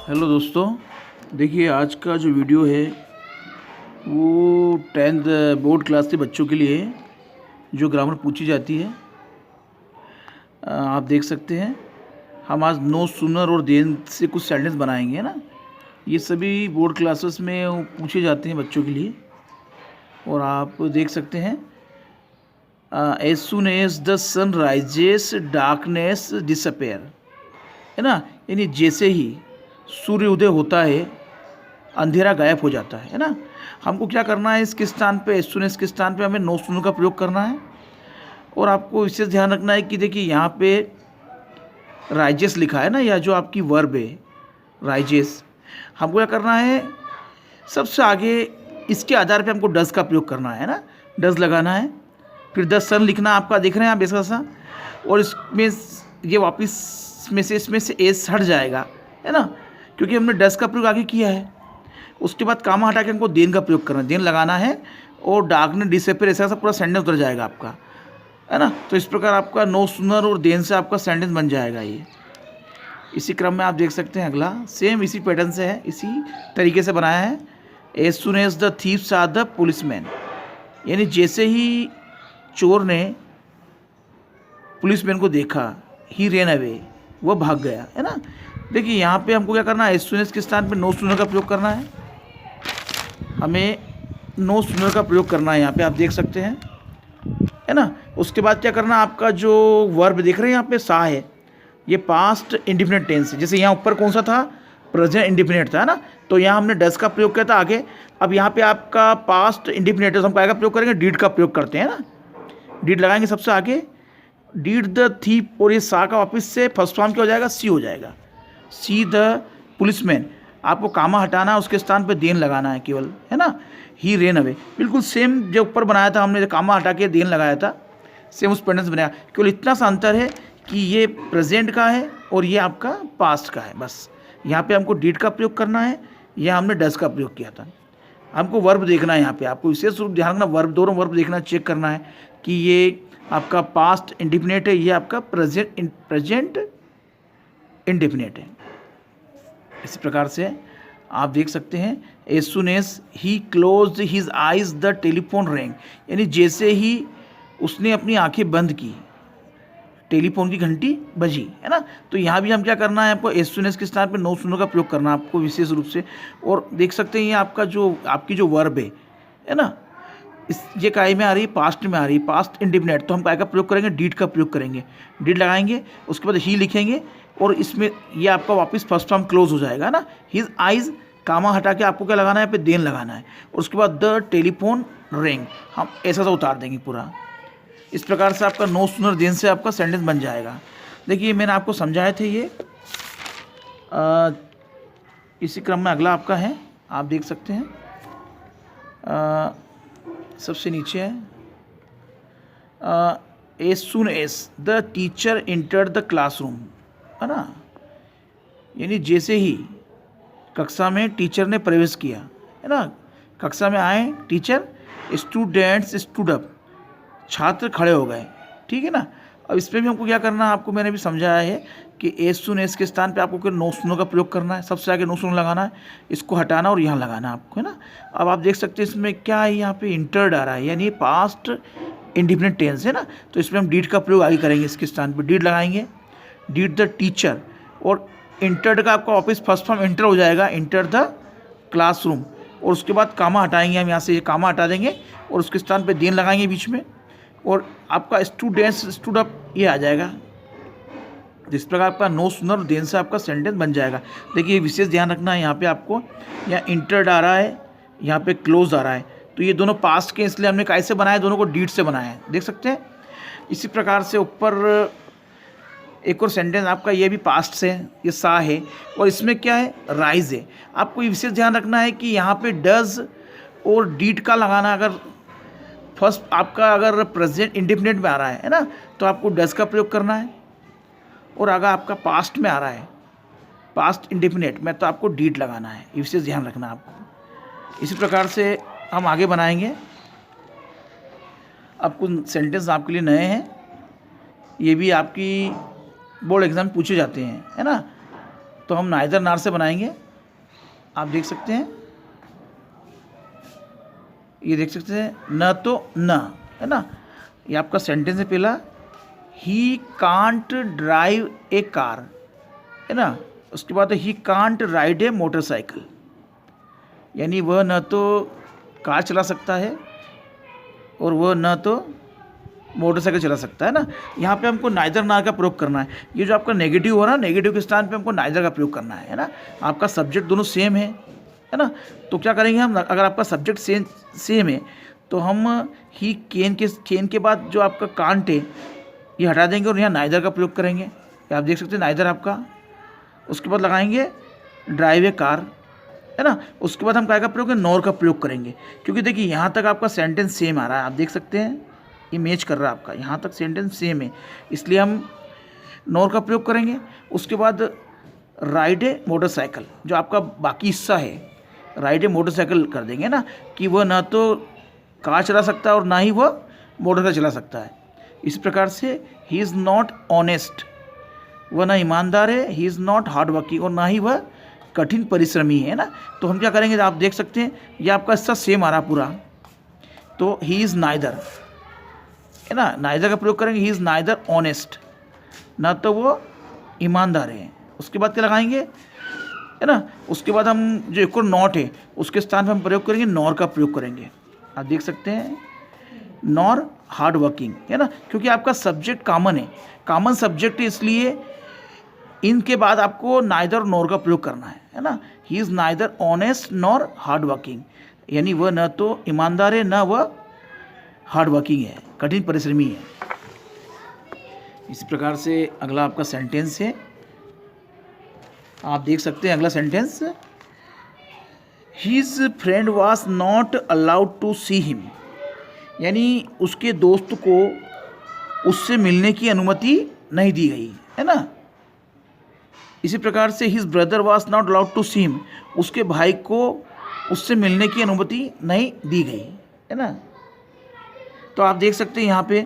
Hello दोस्तों, देखिए आज का जो वीडियो है वो 10th बोर्ड क्लास के बच्चों के लिए है, जो ग्रामर पूछी जाती है। आप देख सकते हैं हम आज नो सुनर और देन से कुछ सेंटेंस बनाएंगे ना। ये सभी बोर्ड क्लासेस में वो पूछे जाते हैं बच्चों के लिए। और आप देख सकते हैं as soon as the sun rises darkness disappear, है ना। यानी जैसे ही सूर्य उदय होता है अंधेरा गायब हो जाता है ना। हमको क्या करना है, इसके स्थान पे एज सुन एज के स्थान पे हमें नो सुनो का प्रयोग करना है। और आपको विशेष ध्यान रखना है कि देखिए यहाँ पे राइजेस लिखा है ना, या जो आपकी वर्ब है राइजेस, हमको क्या करना है, सबसे आगे इसके आधार पे हमको डज का प्रयोग करना है ना। डज लगाना है, फिर द सन लिखना, आपका देख रहे हैं आप ऐसा सा, और इसमें ये वापस इसमें से एस हट जाएगा, है ना, क्योंकि हमने डज का प्रयोग आगे किया है। उसके बाद कामा हटा के हमको देन का प्रयोग करना है, देन लगाना है, और डार्कनेस डिसअपियर ऐसा पूरा सेंटेंस उतर जाएगा आपका, है ना। तो इस प्रकार आपका नो सुनर और देन से आपका सेंटेंस बन जाएगा। ये इसी क्रम में आप देख सकते हैं अगला सेम इसी पैटर्न से है, इसी तरीके से बनाया है। As soon as the thieves are the policeman, यानी जैसे ही चोर ने पुलिसमैन को देखा, ही रेन अवे, वह भाग गया, है ना। देखिए यहाँ पे हमको क्या करना है, एज सुन एज के स्थान पे नो सुनर का प्रयोग करना है। हमें नो सुनर का प्रयोग करना है यहाँ पे, आप देख सकते हैं, है ना। उसके बाद क्या करना, आपका जो वर्ब देख रहे हैं यहाँ पे सा है, ये पास्ट इंडिफिनिट टेंस है। जैसे यहाँ ऊपर कौन सा था, प्रेजेंट इंडिफिनिट था, है ना, तो यहाँ हमने डज का प्रयोग किया था आगे। अब यहाँ पे आपका पास्ट इंडिफिनिट है, तो हम क्या का प्रयोग करेंगे, डीड का प्रयोग करते हैं ना। डीड लगाएंगे सबसे आगे, डीड द थीप, और ये सा का वापस से फर्स्ट फॉर्म क्या हो जाएगा, सी हो जाएगा, सी द पुलिसमैन। आपको कामा हटाना है, उसके स्थान पे देन लगाना है केवल, है ना। ही रेन अवे, बिल्कुल सेम जो ऊपर बनाया था हमने, कामा हटा के देन लगाया था, सेम उस पैटर्न से बनाया। केवल इतना सा अंतर है कि ये प्रेजेंट का है और ये आपका पास्ट का है, बस। यहाँ पे हमको डीड का प्रयोग करना है, यहाँ हमने डज का प्रयोग किया था। हमको वर्ब देखना है, यहाँ पे आपको विशेष रूप ध्यान रखना, वर्ब, दोनों वर्ब देखना, चेक करना है कि ये आपका पास्ट इंडिफिनिट है, ये आपका प्रेजेंट इंडिफिनिट है। इसी प्रकार से आप देख सकते हैं, as soon as he closed his eyes the telephone rang, यानी जैसे ही उसने अपनी आंखें बंद की टेलीफोन की घंटी बजी, है ना। तो यहाँ भी हम क्या करना है, आपको एज सुन एज के स्थान पे नो सुनो का प्रयोग करना है आपको विशेष रूप से। और देख सकते हैं ये आपका जो आपकी जो वर्ब है ना, इस ये काय में आ रही है, पास्ट में आ रही है, पास्ट इंडिफिनिट, तो हम काय का प्रयोग करेंगे, डीड का प्रयोग करेंगे। डीड लगाएंगे, उसके बाद ही लिखेंगे, और इसमें ये आपका वापस फर्स्ट फॉर्म क्लोज हो जाएगा ना। हिज आइज, कामा हटा के आपको क्या लगाना है, यहाँ पे देन लगाना है, और उसके बाद द टेलीफोन रिंग, हम ऐसा सा उतार देंगे पूरा। इस प्रकार से आपका नो सुनर देन से आपका सेंटेंस बन जाएगा। देखिए मैंने आपको समझाए थे ये। इसी क्रम में अगला आपका है, आप देख सकते हैं, सबसे नीचे है, as soon as the teacher entered the classroom, है ना, यानी जैसे ही कक्षा में टीचर ने प्रवेश किया, है ना, कक्षा में आए टीचर, स्टूडेंट्स स्टूड अप, छात्र खड़े हो गए, ठीक है ना। अब इसमें भी हमको क्या करना है, आपको मैंने भी समझाया है कि एज सुन एज के स्थान पे आपको नो सुनो का प्रयोग करना है, सबसे आगे नो सुनो लगाना है, इसको हटाना और यहाँ लगाना है आपको, है ना। अब आप देख सकते हैं इसमें क्या है, यहाँ पे इंटर्ड आ रहा है, यानी पास्ट इंडिफिनिट टेंस है ना, तो इसमें हम डीड का प्रयोग आगे करेंगे, इसके स्थान पर डीड लगाएंगे, डीड द टीचर, और इंटर्ड का आपका वापस फर्स्ट फॉर्म इंटर हो जाएगा, इंटर द क्लासरूम, और उसके बाद कामा हटाएंगे, हम यहाँ से ये कामा हटा देंगे, और उसके स्थान पे देन लगाएंगे बीच में, और आपका स्टूडेंट्स स्टूड अप ये आ जाएगा। जिस प्रकार आपका नो सुनर देन से आपका सेंटेंस बन जाएगा। देखिए विशेष ध्यान रखना है, यहाँ पे आपको यहाँ इंटर्ड आ रहा है, यहाँ पे क्लोज आ रहा है, तो ये दोनों पास्ट के, इसलिए हमने कैसे बनाया, दोनों को डीड से बनाया है, देख सकते हैं। इसी प्रकार से ऊपर एक और सेंटेंस आपका ये भी पास्ट से, ये सा है, और इसमें क्या है, राइज है। आपको ये विशेष ध्यान रखना है कि यहाँ पे डज और डीड का लगाना, अगर फर्स्ट आपका अगर प्रेजेंट इंडिफिनिट में आ रहा है ना, तो आपको डज का प्रयोग करना है, और अगर आपका पास्ट में आ रहा है, पास्ट इंडिफिनिट में, तो आपको डीड लगाना है, ये विशेष ध्यान रखना है आपको। इसी प्रकार से हम आगे बनाएंगे। अब कुछ सेंटेंस आपके लिए नए हैं, ये भी आपकी बोर्ड एग्जाम पूछे जाते हैं, है ना। तो हम नाइदर नार से बनाएंगे। आप देख सकते हैं, ये देख सकते हैं, न तो न, है ना, ये आपका सेंटेंस है पहला। He can't drive A car, है ना। उसके बाद he can't ride A motorcycle, यानी वह न तो कार चला सकता है और वह न तो मोटरसाइकिल चला सकता है ना। यहाँ पे हमको नाइदर नार का प्रयोग करना है। ये जो आपका नेगेटिव हो रहा है, नेगेटिव के स्थान पे हमको नाइदर का प्रयोग करना है ना। आपका सब्जेक्ट दोनों सेम है ना। तो क्या करेंगे हम, अगर आपका सब्जेक्ट सेम है तो हम ही केन के बाद जो आपका कांट है ये हटा देंगे और यहाँ नाइदर का प्रयोग करेंगे। आप देख सकते हैं नाइदर आपका। उसके बाद लगाएंगे ड्राइव ए कार, है ना। उसके बाद हम क्या का प्रयोग, नॉर का प्रयोग करेंगे, क्योंकि देखिए यहाँ तक आपका सेंटेंस सेम आ रहा है। आप देख सकते हैं ये मैच कर रहा है आपका, यहाँ तक सेंटेंस सेम है, इसलिए हम नॉर का प्रयोग करेंगे। उसके बाद राइड ए मोटरसाइकिल, जो आपका बाकी हिस्सा है, राइड ए मोटरसाइकिल कर देंगे ना, कि वह ना तो कार चला सकता है और ना ही वह मोटरसाइकिल चला सकता है। इस प्रकार से ही इज़ नॉट ऑनेस्ट, वह ना ईमानदार है, he is not hard working, और ना ही वह कठिन परिश्रमी है ना। तो हम क्या करेंगे, आप देख सकते हैं ये आपका हिस्सा सेम आ रहा पूरा, तो ही इज़ नाइदर, है ना, नाइदर का प्रयोग करेंगे। ही इज़ नाइदर ऑनेस्ट, ना तो वो ईमानदार है। उसके बाद क्या लगाएंगे, है ना। उसके बाद हम जो एक और नॉट है उसके स्थान पर हम प्रयोग करेंगे, नॉर का प्रयोग करेंगे। आप देख सकते हैं नॉर हार्ड वर्किंग, है ना, क्योंकि आपका सब्जेक्ट कॉमन है, कॉमन सब्जेक्ट है, इसलिए इनके बाद आपको नाइदर नॉर का प्रयोग करना है ना। He is neither honest nor hard working, यानी वह न तो ईमानदार है ना वह हार्ड वर्किंग है, कठिन परिश्रमी है। इस प्रकार से अगला आपका सेंटेंस है, आप देख सकते हैं अगला sentence, his friend was not allowed to see him, यानी उसके दोस्त को उससे मिलने की अनुमति नहीं दी गई, है ना। इसी प्रकार से his brother was not allowed to see him, उसके भाई को उससे मिलने की अनुमति नहीं दी गई, है ना। तो आप देख सकते हैं यहाँ पे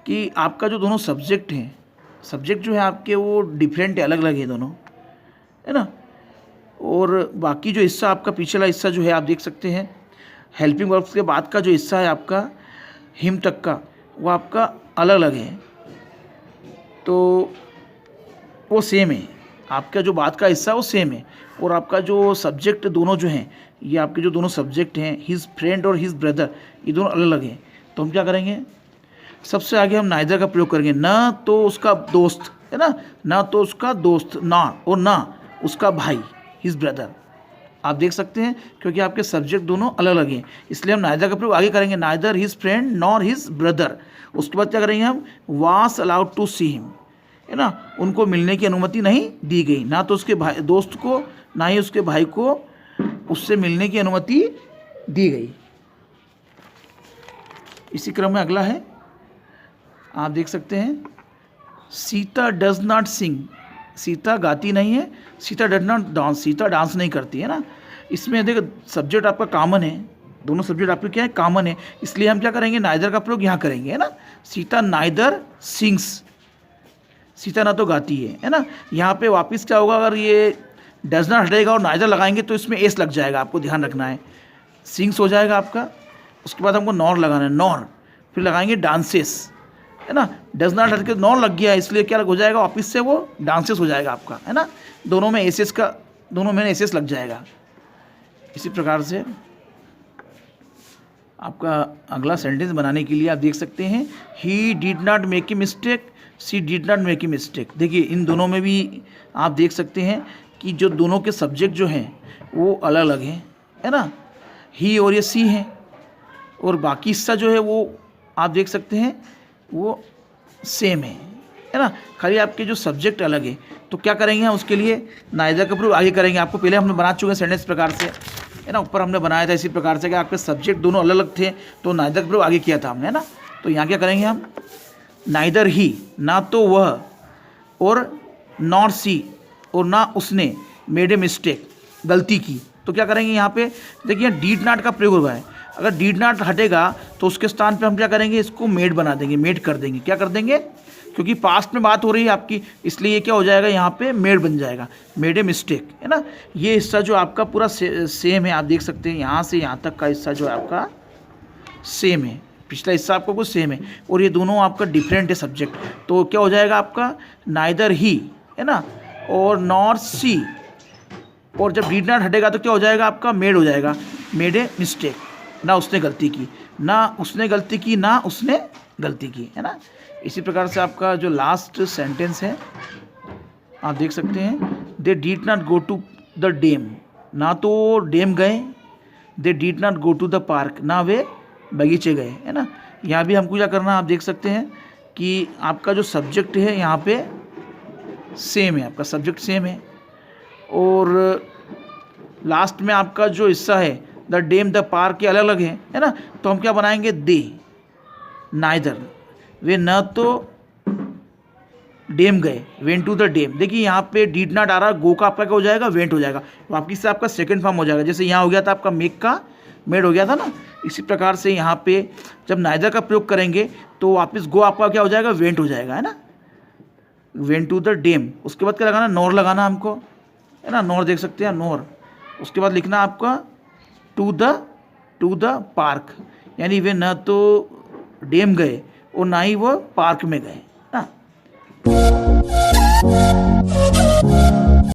कि आपका जो दोनों सब्जेक्ट हैं, सब्जेक्ट जो है आपके वो डिफरेंट है, अलग अलग है दोनों, है ना। और बाकी जो हिस्सा आपका पिछला हिस्सा जो है आप देख सकते हैं, हेल्पिंग वर्ब्स के बाद का जो हिस्सा है आपका हिम तक का, वो आपका अलग अलग है, तो वो सेम है। आपका जो बाद का हिस्सा वो सेम है, और आपका जो सब्जेक्ट दोनों जो हैं, ये आपके जो दोनों सब्जेक्ट हैं, हिज फ्रेंड और हिज ब्रदर, ये दोनों अलग अलग हैं। तो हम क्या करेंगे, सबसे आगे हम नाइदर का प्रयोग करेंगे, ना तो उसका दोस्त, है ना, ना तो उसका दोस्त, ना और ना उसका भाई, हिज ब्रदर। आप देख सकते हैं क्योंकि आपके सब्जेक्ट दोनों अलग अलग हैं, इसलिए हम नाइदर का प्रयोग आगे करेंगे, neither his friend nor his brother. उसके बाद क्या करेंगे हम, वास अलाउड टू सी हिम, है ना, उनको मिलने की अनुमति नहीं दी गई, ना तो उसके भाई दोस्त को ना ही उसके भाई को उससे मिलने की अनुमति दी गई। इसी क्रम में अगला है, आप देख सकते हैं, सीता डज नॉट सिंग, सीता गाती नहीं है, Sita does not dance, Sita dance नहीं करती, है ना। इसमें देखो सब्जेक्ट आपका कॉमन है, दोनों सब्जेक्ट आपके क्या है, कॉमन है, इसलिए हम क्या करेंगे, नाइदर का प्रयोग यहाँ करेंगे, है ना। सीता नाइदर सिंग्स, सीता ना तो गाती है ना। यहाँ पे वापस क्या होगा, अगर ये डज नॉट हटेगा और नाइदर लगाएंगे तो इसमें एस लग जाएगा, आपको ध्यान रखना है, सिंग्स हो जाएगा आपका। उसके बाद हमको नॉर लगाना है, नॉर, फिर लगाएंगे डांसेस, है ना। डज नॉट हट के नॉर लग गया, इसलिए क्या हो जाएगा, वापस से वो डांसेस हो जाएगा आपका, है ना। दोनों में एस का, दोनों में एस लग जाएगा। इसी प्रकार से आपका अगला सेंटेंस बनाने के लिए आप देख सकते हैं, he did not make a mistake, she did not make a mistake. देखिए इन दोनों में भी आप देख सकते हैं कि जो दोनों के सब्जेक्ट जो हैं वो अलग अलग हैं, है ना। ही और ये सी हैं, और बाकी हिस्सा जो है वो आप देख सकते हैं वो सेम है ना। खाली आपके जो सब्जेक्ट अलग है, तो क्या करेंगे हम उसके लिए नाइदर का प्रयोग आगे करेंगे। आपको पहले हमने बना चुके हैं सेंटेंस प्रकार से, है ना, ऊपर हमने बनाया था इसी प्रकार से कि आपके सब्जेक्ट दोनों अलग अलग थे, तो नाइदर का प्रयोग आगे किया था हमने, है ना। तो यहाँ क्या करेंगे हम, नाइदर ही, ना तो वह, और नॉर सी, और ना उसने, मेड ए मिस्टेक, गलती की। तो क्या करेंगे यहाँ पे, देखिए डीड नॉट का प्रयोग हुआ है, अगर डीड नॉट हटेगा तो उसके स्थान पे हम क्या करेंगे, इसको मेड बना देंगे, मेड कर देंगे, क्या कर देंगे, क्योंकि पास्ट में बात हो रही है आपकी, इसलिए ये क्या हो जाएगा यहाँ पे मेड बन जाएगा, मेड ए मिस्टेक, है ना। ये हिस्सा जो आपका पूरा सेम है, आप देख सकते हैं यहाँ से यहाँ तक का हिस्सा जो है आपका सेम है, पिछला हिस्सा आपका कुछ सेम है, और ये दोनों आपका डिफरेंट है सब्जेक्ट। तो क्या हो जाएगा आपका नाइदर ही, है ना, और नॉर सी, और जब डीड नॉट हटेगा तो क्या हो जाएगा आपका मेड हो जाएगा, मेड ए मिस्टेक, ना उसने गलती की, ना उसने गलती की, ना उसने गलती की, है ना। इसी प्रकार से आपका जो लास्ट सेंटेंस है आप देख सकते हैं, they did not go to the dam, ना तो डेम गए, they did not go to the park, ना वे बगीचे गए, है ना। यहाँ भी हमको क्या करना, आप देख सकते हैं कि आपका जो सब्जेक्ट है यहाँ पे सेम है, आपका सब्जेक्ट सेम है, और लास्ट में आपका जो हिस्सा है द डेम द पार्क के अलग अलग है ना। तो हम क्या बनाएंगे, दे नाइदर, वे न तो डेम गए, वेंट टू द डेम। देखिए यहाँ पे डीड नॉट आ रहा, गो का आपका क्या हो जाएगा, वेंट हो जाएगा, वापिस से आपका सेकंड फॉर्म हो जाएगा। जैसे यहाँ हो गया था आपका मेक का मेड हो गया था ना, इसी प्रकार से यहाँ पे जब नाइदर का प्रयोग करेंगे तो वापस गो आपका क्या हो जाएगा, वेंट हो जाएगा, है ना, वेंट टू द डेम। उसके बाद क्या लगाना, नॉर लगाना हमको, है ना, नॉर देख सकते हैं नॉर। उसके बाद लिखना आपका टू द पार्क, यानी वे न तो डेम गए और ना ही वो पार्क में गए ना।